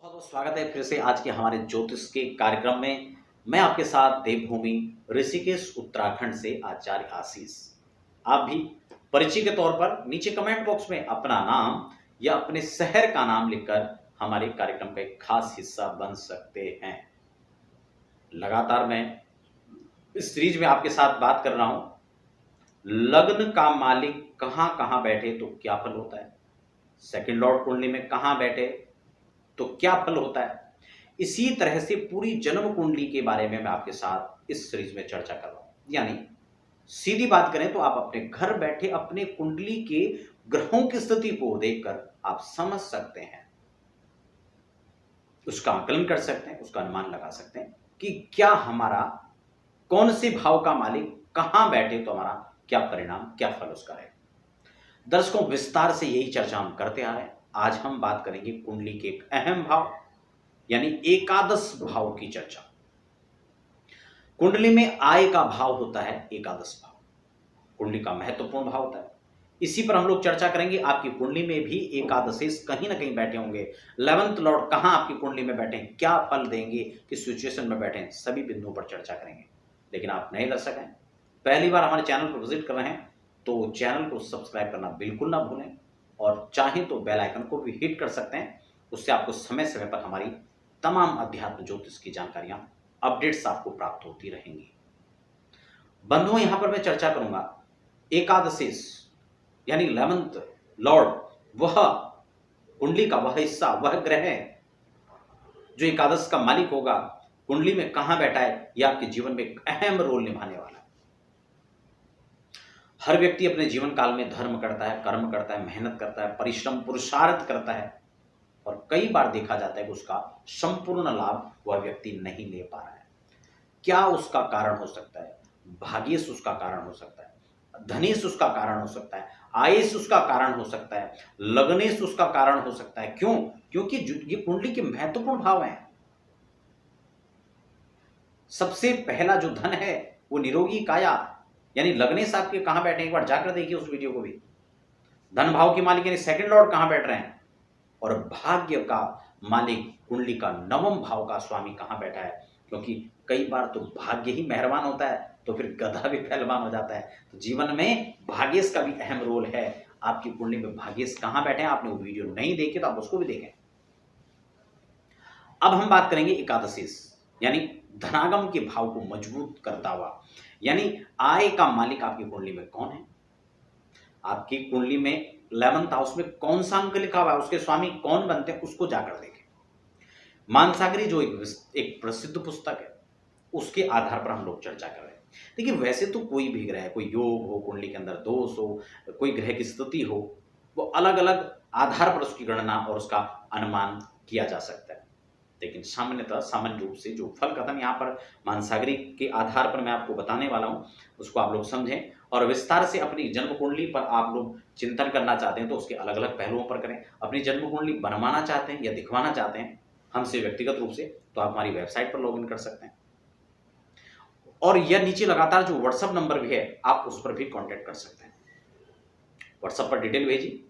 बहुत बहुत स्वागत है फिर से आज के हमारे ज्योतिष के कार्यक्रम में। मैं आपके साथ देवभूमि ऋषिकेश उत्तराखंड से आचार्य आशीष। आप भी परिचय के तौर पर नीचे कमेंट बॉक्स में अपना नाम या अपने शहर का नाम लिखकर हमारे कार्यक्रम का एक खास हिस्सा बन सकते हैं। लगातार मैं इस सीरीज में आपके साथ बात कर रहा हूं, लग्न का मालिक कहां कहां बैठे तो क्या फल होता है, सेकंड लॉर्ड कुंडली में कहां बैठे तो क्या फल होता है। इसी तरह से पूरी जन्म कुंडली के बारे में मैं आपके साथ इस सीरीज में चर्चा कर रहा हूं। यानी सीधी बात करें तो आप अपने घर बैठे अपने कुंडली के ग्रहों की स्थिति को देखकर आप समझ सकते हैं, उसका आकलन कर सकते हैं, उसका अनुमान लगा सकते हैं कि क्या हमारा कौन से भाव का मालिक कहां बैठे तो हमारा क्या परिणाम, क्या फल उसका है। दर्शकों, विस्तार से यही चर्चा हम करते आ रहे हैं। आज हम बात करेंगे कुंडली के एक अहम भाव यानी एकादश भाव की चर्चा। कुंडली में आय का भाव होता है एकादश भाव, कुंडली का महत्वपूर्ण भाव होता है। इसी पर हम लोग चर्चा करेंगे। आपकी कुंडली में भी एकादशेश कहीं ना कहीं बैठे होंगे, 11th लॉर्ड कहां आपकी कुंडली में बैठे हैं, क्या फल देंगे, किस सिचुएशन में बैठे हैं, सभी बिंदुओं पर चर्चा करेंगे। लेकिन आप नए दर्शक हैं, पहली बार हमारे चैनल पर विजिट कर रहे हैं तो चैनल को सब्सक्राइब करना बिल्कुल ना भूलें और चाहें तो बेल आइकन को भी हिट कर सकते हैं। उससे आपको समय समय पर हमारी तमाम अध्यात्म ज्योतिष की जानकारियां, अपडेट्स आपको प्राप्त होती रहेंगी। बंधुओं, यहां पर मैं चर्चा करूंगा एकादशेश यानी 11th लॉर्ड, वह कुंडली का वह हिस्सा, वह ग्रह जो एकादश का मालिक होगा, कुंडली में कहां बैठा है, यह आपके जीवन में एक अहम रोल निभाने वाला है। हर व्यक्ति अपने जीवन काल में धर्म करता है, कर्म करता है, मेहनत करता है, परिश्रम पुरुषार्थ करता है और कई बार देखा जाता है कि उसका संपूर्ण लाभ वह व्यक्ति नहीं ले पा रहा है। क्या उसका कारण हो सकता है? भाग्येश उसका कारण हो सकता है, धनेश उसका कारण हो सकता है, आयेश उसका कारण हो सकता है, लग्नेश उसका कारण हो सकता है। क्यों? क्योंकि ये कुंडली के महत्वपूर्ण भाव हैं। सबसे पहला जो धन है वो निरोगी काया यानी लग्नेश आपके कहां बैठे, एक बार जाकर देखिए उस वीडियो को भी। धन भाव के मालिक यानी सेकंड लॉर्ड कहां बैठ रहे हैं और भाग्य का मालिक कुंडली का नवम भाव का स्वामी कहां बैठा है। क्योंकि कई बार तो भाग्य ही मेहरबान होता है तो फिर गधा भी पहलवान हो जाता है। तो जीवन में भाग्येश का भी अहम रोल है। आपकी कुंडली में भाग्येश कहां बैठे हैं, आपने वो वीडियो नहीं देखे तो आप उसको भी देखें। अब हम बात करेंगे एकादशेश यानी धनागम के भाव को मजबूत करता हुआ, यानी आय का मालिक आपकी कुंडली में कौन है। आपकी कुंडली में 11th हाउस में कौन सा अंक लिखा हुआ है, उसके स्वामी कौन बनते हैं, उसको जाकर देखें। मानसागरी जो एक प्रसिद्ध पुस्तक है, उसके आधार पर हम लोग चर्चा कर रहे हैं। देखिए, वैसे तो कोई भी ग्रह, कोई योग हो, कुंडली के अंदर दोष हो, कोई ग्रह की स्थिति हो, वो अलग अलग आधार पर उसकी गणना और उसका अनुमान किया जा सकता है। लेकिन सामान्यतः सामान्य रूप से जो फल कथन यहाँ पर मानसागरी के आधार पर मैं आपको बताने वाला हूँ, उसको आप लोग समझें और विस्तार से अपनी जन्म कुंडली पर आप लोग चिंतन करना चाहते हैं तो उसके अलग अलग पहलुओं पर करें। अपनी जन्म कुंडली बनवाना चाहते हैं या दिखवाना चाहते हैं हमसे व्यक्तिगत रूप से, तो आप हमारी वेबसाइट पर लॉगिन कर सकते हैं और यह नीचे लगातार जो व्हाट्सएप नंबर भी है आप उस पर भी कांटेक्ट कर सकते हैं। व्हाट्सएप पर डिटेल भेजिए,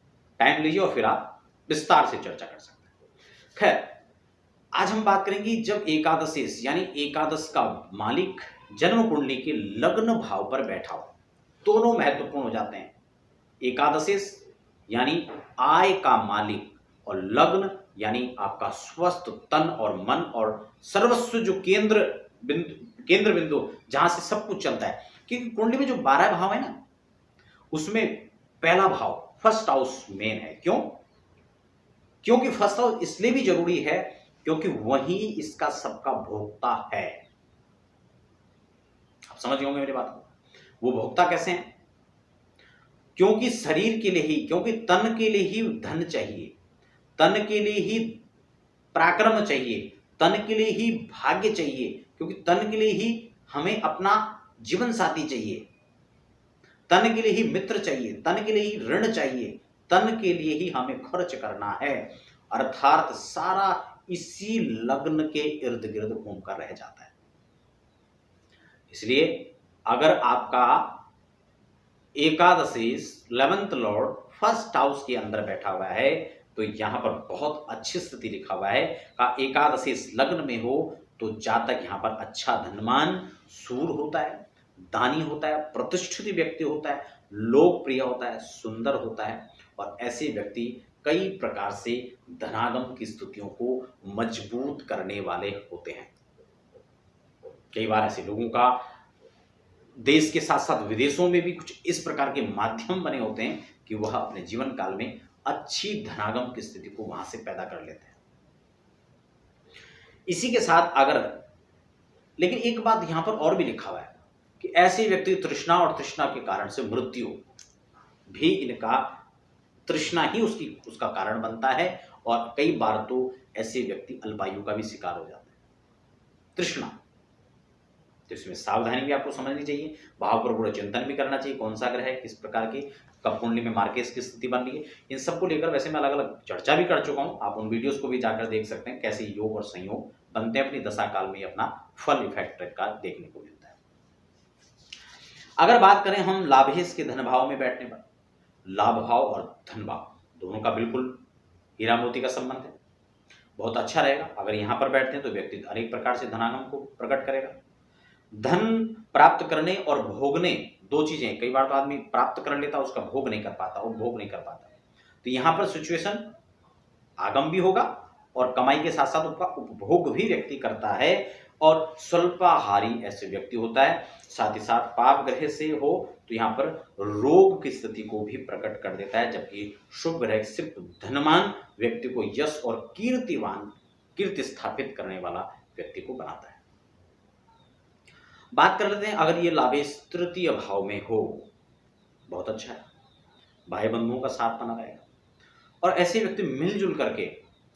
टाइम लीजिए और फिर आप विस्तार से चर्चा कर सकते हैं। खैर, आज हम बात करेंगे जब एकादशेश यानी एकादश का मालिक जन्म कुंडली के लग्न भाव पर बैठा हो, दोनों महत्वपूर्ण हो जाते हैं। एकादशेश यानी आय का मालिक और लग्न यानी आपका स्वस्थ तन और मन और सर्वस्व जो केंद्र बिंदु जहां से सब कुछ चलता है। क्योंकि कुंडली में जो 12 भाव है ना, उसमें पहला भाव फर्स्ट हाउस मेन है। क्यों? क्योंकि फर्स्ट हाउस इसलिए भी जरूरी है क्योंकि वही इसका सबका भोक्ता है। आप समझ गए होंगे मेरी बात को। वो भोक्ता कैसे हैं? क्योंकि शरीर के लिए ही, क्योंकि तन के लिए ही धन चाहिए, तन के लिए ही पराक्रम चाहिए, तन के लिए ही भाग्य चाहिए, क्योंकि तन के लिए ही हमें अपना जीवन साथी चाहिए, तन के लिए ही मित्र चाहिए, तन के लिए ही ऋण चाहिए, तन के लिए ही हमें खर्च करना है। अर्थात सारा इसी लग्न के इर्द गिर्द घूमकर रह जाता है। इसलिए अगर आपका एकादशेश 11th लॉर्ड फर्स्ट हाउस के अंदर बैठा हुआ है तो यहाँ पर बहुत अच्छी स्थिति लिखा हुआ है का एकादशी लग्न में हो तो जातक यहाँ पर अच्छा धनवान, सूर होता है, दानी होता है, प्रतिष्ठित व्यक्ति होता है, लोकप्रिय होता है, सुंदर होता है और ऐसे व्यक्ति कई प्रकार से धनागम की स्थितियों को मजबूत करने वाले होते हैं। कई बार ऐसे लोगों का देश के साथ साथ विदेशों में भी कुछ इस प्रकार के माध्यम बने होते हैं कि वह अपने जीवन काल में अच्छी धनागम की स्थिति को वहां से पैदा कर लेते हैं। इसी के साथ अगर लेकिन एक बात यहां पर और भी लिखा हुआ है कि ऐसे व्यक्ति तृष्णा और तृष्णा के कारण से मृत्यु भी इनका तृष्णा ही उसका कारण बनता है और कई बार तो ऐसे व्यक्ति अल्पायु का भी शिकार हो जाते हैं। तृष्णा तो इसमें सावधानी भी आपको समझनी चाहिए, भाव पर पूरा चिंतन भी करना चाहिए, कौन सा ग्रह है, किस प्रकार की कब कुंडली में मार्केस की स्थिति बन रही है। इन सबको लेकर वैसे मैं अलग अलग चर्चा भी कर चुका हूं, आप उन वीडियोस को भी जाकर देख सकते हैं कैसे योग और संयोग बनते हैं, अपनी दशा काल में अपना फल इफेक्ट का देखने को मिलता है। अगर बात करें हम लाभेश के धन भाव में बैठने पर, लाभ भाव और धन भाव दोनों का बिल्कुल हीरा मोती का संबंध है, बहुत अच्छा रहेगा। अगर यहां पर बैठते हैं तो व्यक्ति अनेक प्रकार से धनागम को प्रकट करेगा। धन प्राप्त करने और भोगने दो चीजें, कई बार तो आदमी प्राप्त कर लेता उसका भोग नहीं कर पाता, उपभोग नहीं कर पाता, तो यहां पर सिचुएशन आगम भी होगा और कमाई के साथ साथ उसका उपभोग भी व्यक्ति करता है और स्वल्पाहारी ऐसे व्यक्ति होता है। साथ ही साथ पाप ग्रह से हो तो यहाँ पर रोग की स्थिति को भी प्रकट कर देता है, जबकि शुभ ग्रह सिर्फ धनवान व्यक्ति को यश और कीर्ति स्थापित करने वाला व्यक्ति को बनाता है। बात कर लेते हैं अगर ये लाभेश तृतीय भाव में हो, बहुत अच्छा है, भाई बंधुओं का साथ बना रहेगा और ऐसे व्यक्ति मिलजुल करके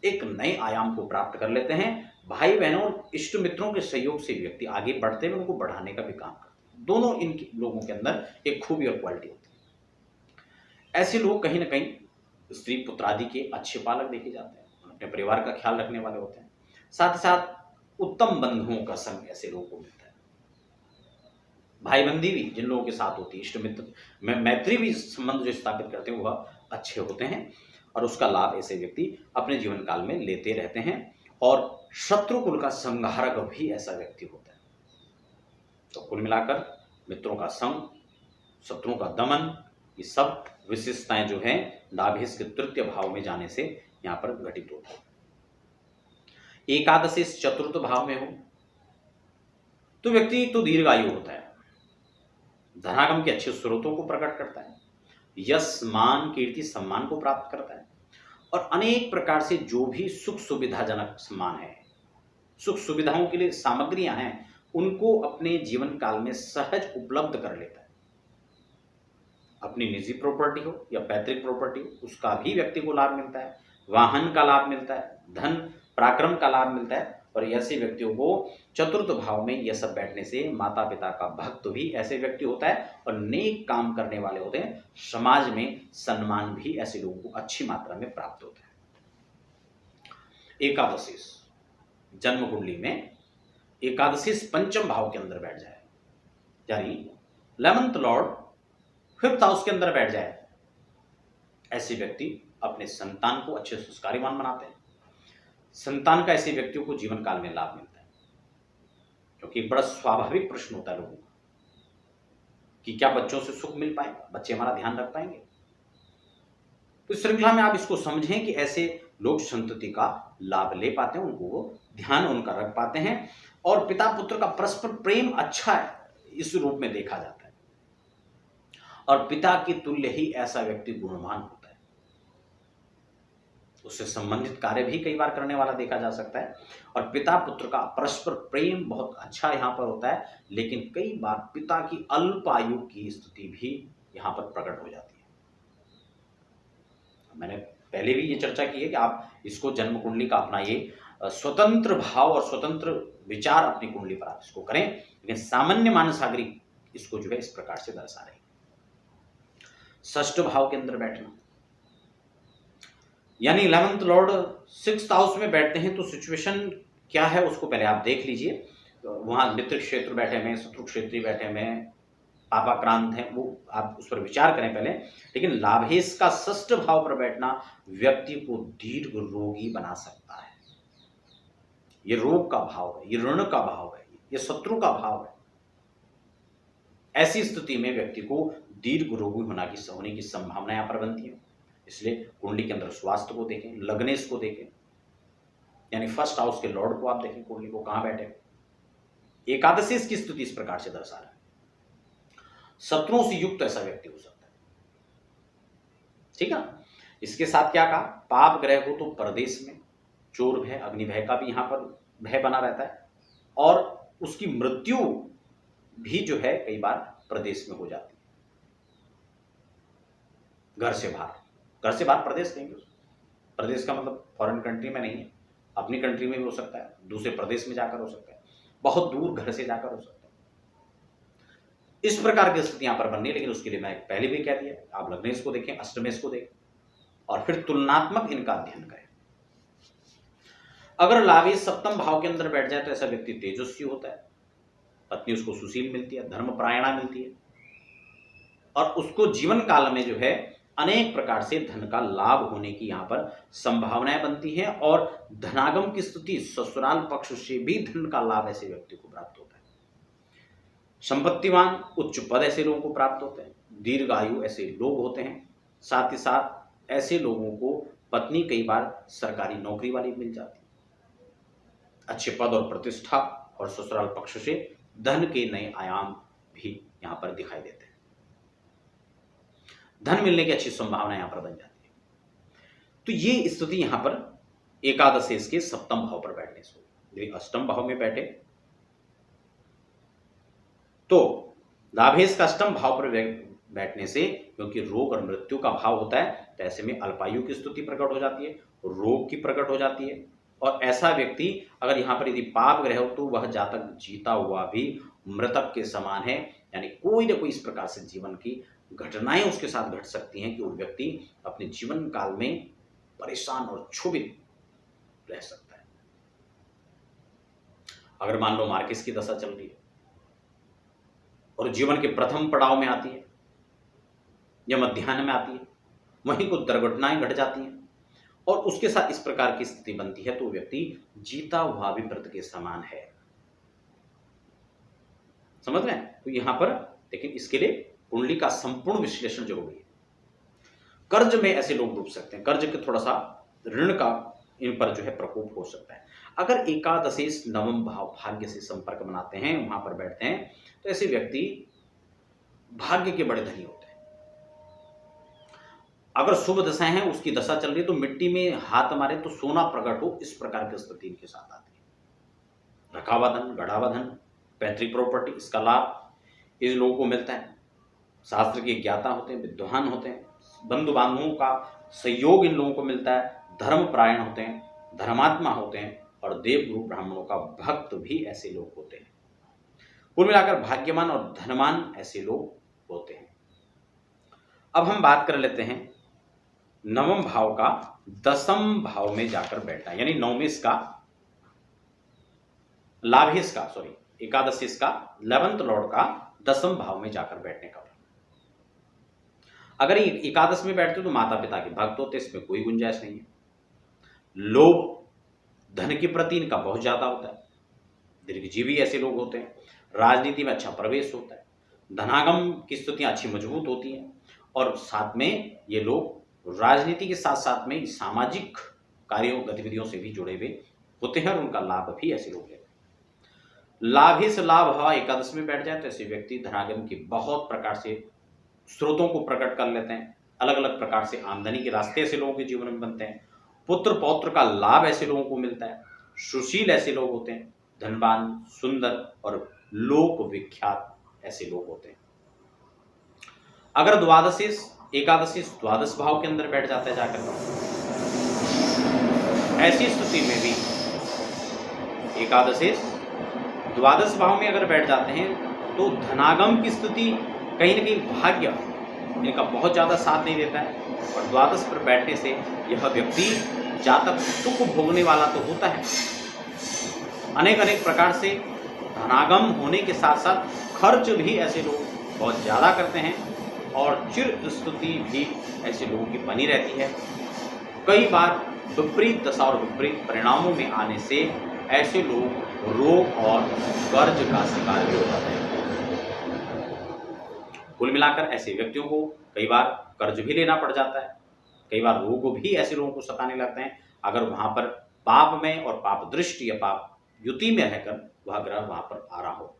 एक नए आयाम को प्राप्त कर लेते हैं। भाई बहनों और इष्ट मित्रों के सहयोग से व्यक्ति आगे बढ़ते हुए उनको बढ़ाने का भी काम करते हैं। दोनों इन लोगों के अंदर एक खूबी और क्वालिटी होती है। ऐसे लोग कहीं ना कहीं स्त्री पुत्र आदि के अच्छे पालक देखे जाते हैं, अपने परिवार का ख्याल रखने वाले होते हैं। साथ ही साथ उत्तम बंधुओं का संग ऐसे लोगों को मिलता है। भाई बंदी भी जिन लोगों के साथ होती है, इष्ट मित्र मैत्री भी संबंध जो स्थापित करते हैं वह अच्छे होते हैं और उसका लाभ ऐसे व्यक्ति अपने जीवन काल में लेते रहते हैं और शत्रु कुल का संहारक भी ऐसा व्यक्ति होता है। तो कुल मिलाकर मित्रों का संग, शत्रुओं का दमन, ये सब विशेषताएं जो हैं लाभेश के तृतीय भाव में जाने से यहां पर घटित होती है। एकादशी चतुर्थ भाव में हो तो व्यक्ति तो दीर्घायु होता है, धनागम के अच्छे स्रोतों को प्रकट करता है, यश मान कीर्ति सम्मान को प्राप्त करता है और अनेक प्रकार से जो भी सुख सुविधाजनक सम्मान है, सुख सुविधाओं के लिए सामग्रियां हैं, उनको अपने जीवन काल में सहज उपलब्ध कर लेता है। अपनी निजी प्रॉपर्टी हो या पैतृक प्रॉपर्टी हो, उसका भी व्यक्ति को लाभ मिलता है, वाहन का लाभ मिलता है, धन पराक्रम का लाभ मिलता है और ऐसे व्यक्तियों को चतुर्थ भाव में यह सब बैठने से माता पिता का भक्त भी ऐसे व्यक्ति होता है और नेक काम करने वाले होते हैं। समाज में सम्मान भी ऐसे लोगों को अच्छी मात्रा में प्राप्त होता है। एकादशी जन्म कुंडली में एकादशी पंचम भाव के अंदर बैठ जाए, यानी 11th लॉर्ड 5th हाउस के अंदर बैठ जाए, ऐसे व्यक्ति अपने संतान को अच्छे संस्कारीवान बनाते हैं। संतान का ऐसे व्यक्तियों को जीवन काल में लाभ मिलता है, क्योंकि एक बड़ा स्वाभाविक प्रश्न होता है लोगों का कि क्या बच्चों से सुख मिल पाएगा, बच्चे हमारा ध्यान रख पाएंगे। तो इस श्रृंखला में आप इसको समझें कि ऐसे लोग संतति का लाभ ले पाते हैं, उनको वो ध्यान उनका रख पाते हैं और पिता पुत्र का परस्पर प्रेम अच्छा है, इस रूप में देखा जाता है और पिता की तुल्य ही ऐसा व्यक्ति गुणवान होता है। उससे संबंधित कार्य भी कई बार करने वाला देखा जा सकता है और पिता पुत्र का परस्पर प्रेम बहुत अच्छा यहाँ पर होता है, लेकिन कई बार पिता की अल्प आयु की स्थिति भी यहाँ पर प्रकट हो जाती है। मैंने पहले भी ये चर्चा की है कि आप इसको जन्म कुंडली का अपना ये स्वतंत्र भाव और स्वतंत्र विचार अपनी कुंडली पर आप इसको करें, लेकिन सामान्य मानस नागरिक इसको जो है इस प्रकार से दर्शा रहे। षष्ठ भाव के अंदर बैठना, यानी 11th लॉर्ड 6th हाउस में बैठते हैं, तो सिचुएशन क्या है उसको पहले आप देख लीजिए। वहां मित्र क्षेत्र बैठे में, शत्रु क्षेत्री बैठे में, पापाक्रांत हैं, वो आप उस पर विचार करें पहले। लेकिन लाभेश का षष्ठ भाव पर बैठना व्यक्ति को दीर्घ रोगी बना सकता है। ये रोग का भाव है, ये ऋण का भाव है, ये शत्रु का भाव है। ऐसी स्थिति में व्यक्ति को दीर्घ रोगी होने की संभावना यहाँ पर बनती है। इसलिए कुंडली के अंदर स्वास्थ्य को देखें, लग्नेश को देखें, यानी फर्स्ट हाउस के लॉर्ड को आप देखें, कुंडली को कहां बैठे। एकादशी की स्थिति इस प्रकार से दर्शा रहा है। शत्रुओं से युक्त ऐसा व्यक्ति हो सकता है, ठीक है। इसके साथ क्या कहा, पाप ग्रह हो तो परदेश में, चोर भय, अग्नि भय का भी यहां पर भय बना रहता है, और उसकी मृत्यु भी जो है कई बार प्रदेश में हो जाती है, घर से बाहर प्रदेश कहेंगे। प्रदेश का मतलब फॉरेन कंट्री में नहीं है, अपनी कंट्री में भी हो सकता है, दूसरे प्रदेश में जाकर हो सकता है, बहुत दूर घर से जाकर हो सकता है। इस प्रकार की स्थिति यहां पर बननी है। लेकिन उसके लिए मैं पहले भी कह दिया, आप लग्नेश को देखें, अष्टमेश को देखें, और फिर तुलनात्मक इनका अध्ययन करें। अगर लाभेश सप्तम भाव के अंदर बैठ जाए तो ऐसा व्यक्ति तेजस्वी होता है, पत्नी उसको सुशील मिलती है, धर्मपरायणा मिलती है, और उसको जीवन काल में जो है अनेक प्रकार से धन का लाभ होने की यहां पर संभावनाएं बनती हैं, और धनागम की स्थिति ससुराल पक्ष से भी धन का लाभ ऐसे व्यक्ति को प्राप्त होता है। संपत्तिवान उच्च पद ऐसे लोगों को प्राप्त होते हैं, दीर्घ आयु ऐसे लोग होते हैं। साथ ही साथ ऐसे लोगों को पत्नी कई बार सरकारी नौकरी वाली मिल जाती है, अच्छे पद और प्रतिष्ठा, और ससुराल पक्ष से धन के नए आयाम भी यहां पर दिखाई देते हैं। धन मिलने की अच्छी संभावना यहां पर बन जाती है। तो ये स्थिति यहां पर एकादशेश के सप्तम भाव पर बैठने से होगी। यदि अष्टम भाव में बैठे तो लाभेश का अष्टम भाव पर बैठने से, क्योंकि रोग और मृत्यु का भाव होता है, तो ऐसे में अल्पायु की स्थिति प्रकट हो जाती है, रोग की प्रकट हो जाती है। और ऐसा व्यक्ति अगर यहाँ पर यदि पाप ग्रह हो तो वह जातक जीता हुआ भी मृतक के समान है, यानी कोई ना कोई इस प्रकार से जीवन की घटनाएं उसके साथ घट सकती हैं कि वो व्यक्ति अपने जीवन काल में परेशान और क्षोभित रह सकता है। अगर मान लो मार्किस की दशा चल रही है और जीवन के प्रथम पड़ाव में आती है या मध्याह्न में आती है, वहीं कुछ दुर्घटनाएं घट जाती हैं और उसके साथ इस प्रकार की स्थिति बनती है, तो व्यक्ति जीता हुआ भी मृत के समान है। समझ रहे हैं? तो यहां पर लेकिन इसके लिए कुंडली का संपूर्ण विश्लेषण जरूरी है। कर्ज में ऐसे लोग डूब सकते हैं, कर्ज के थोड़ा सा ऋण का इन पर जो है प्रकोप हो सकता है। अगर एकादशेश नवम भाव भाग्य से संपर्क बनाते हैं, वहां पर बैठते हैं, तो ऐसे व्यक्ति भाग्य के बड़े धनी होते हैं। अगर शुभ दशाएं हैं, उसकी दशा चल रही है, तो मिट्टी में हाथ मारे तो सोना प्रकट हो, इस प्रकार की स्थिति इनके साथ आती है। रखावा धन, गढ़ावा धन, पैतृक प्रॉपर्टी, इसका लाभ इन लोगों को मिलता है। शास्त्र के ज्ञाता होते हैं, विद्वान होते हैं, बंधु बांधवों का सहयोग इन लोगों को मिलता है, धर्मपरायण होते हैं, धर्मात्मा होते हैं, और देवगुरु ब्राह्मणों का भक्त भी ऐसे लोग होते हैं। कुल मिलाकर भाग्यवान और धनवान ऐसे लोग होते हैं। अब हम बात कर लेते हैं नवम भाव का दसम भाव में जाकर बैठना, यानी नवमेश का लाभेश का एकादशीश का 11th लॉर्ड का दसम भाव में जाकर बैठने का। अगर एकादश में बैठते तो माता पिता के भक्त होते, इसमें कोई गुंजाइश नहीं है। लोभ धन के प्रति इनका बहुत ज्यादा होता है, दीर्घजीवी ऐसे लोग होते हैं। राजनीति में अच्छा प्रवेश होता है, धनागम की स्थितियां अच्छी मजबूत होती हैं, और साथ में ये लोग राजनीति के साथ साथ में सामाजिक कार्यों गतिविधियों से भी जुड़े हुए होते हैं, और उनका लाभ भी ऐसे लोग लेते हैं। लाभेश लाभ हवा एकादश में बैठ जाए तो ऐसे व्यक्ति धनागम के बहुत प्रकार से स्रोतों को प्रकट कर लेते हैं। अलग अलग प्रकार से आमदनी के रास्ते ऐसे लोगों के जीवन में बनते हैं। पुत्र पौत्र का लाभ ऐसे लोगों को मिलता है। सुशील ऐसे लोग होते हैं, धनवान, सुंदर और लोक विख्यात ऐसे लोग होते हैं। अगर द्वादशीश एकादशीश द्वादश भाव के अंदर बैठ जाता है जाकर, ऐसी स्थिति में भी एकादशीश द्वादश भाव में अगर बैठ जाते हैं तो धनागम की स्थिति कहीं न कहीं भाग्य इनका बहुत ज्यादा साथ नहीं देता है, और द्वादश पर बैठने से यह व्यक्ति जातक सुख भोगने वाला तो होता है, अनेक प्रकार से धनागम होने के साथ साथ खर्च भी ऐसे लोग बहुत ज़्यादा करते हैं और चिर स्तुति भी ऐसे लोगों की बनी रहती है। कई बार विपरीत दशा और विपरीत परिणामों में आने से ऐसे लोग रोग और कर्ज का शिकार भी हो जाते हैं। कुल मिलाकर ऐसे व्यक्तियों को कई बार कर्ज भी लेना पड़ जाता है, कई बार रोग भी ऐसे लोगों को सताने लगते हैं अगर वहां पर पाप में और पाप दृष्टि या पाप युति में रहकर वह ग्रह वहां पर आ रहा हो।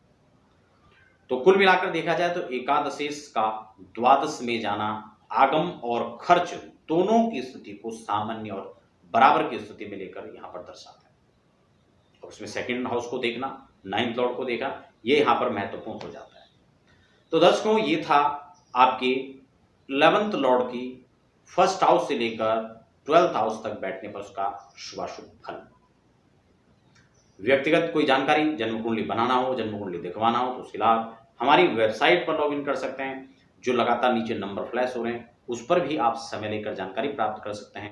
तो कुल मिलाकर देखा जाए तो एकादशेश का द्वादश में जाना आगम और खर्च दोनों की स्थिति को सामान्य और बराबर की स्थिति में लेकर यहां पर दर्शाता है। और उसमें सेकंड हाउस को देखना, नाइन्थ लॉर्ड को देखा, ये यहां पर महत्वपूर्ण हो जाता है। तो दर्शकों, ये था आपके 11th लॉर्ड की फर्स्ट हाउस से लेकर 12th हाउस तक बैठने पर उसका शुभाशुभ फल। व्यक्तिगत कोई जानकारी, जन्म कुंडली बनाना हो, जन्म कुंडली दिखवाना हो तो उसके लाभ हमारी वेबसाइट पर लॉगिन कर सकते हैं, जो लगातार नीचे नंबर फ्लैश हो रहे हैं उस पर भी आप समय लेकर जानकारी प्राप्त कर सकते हैं।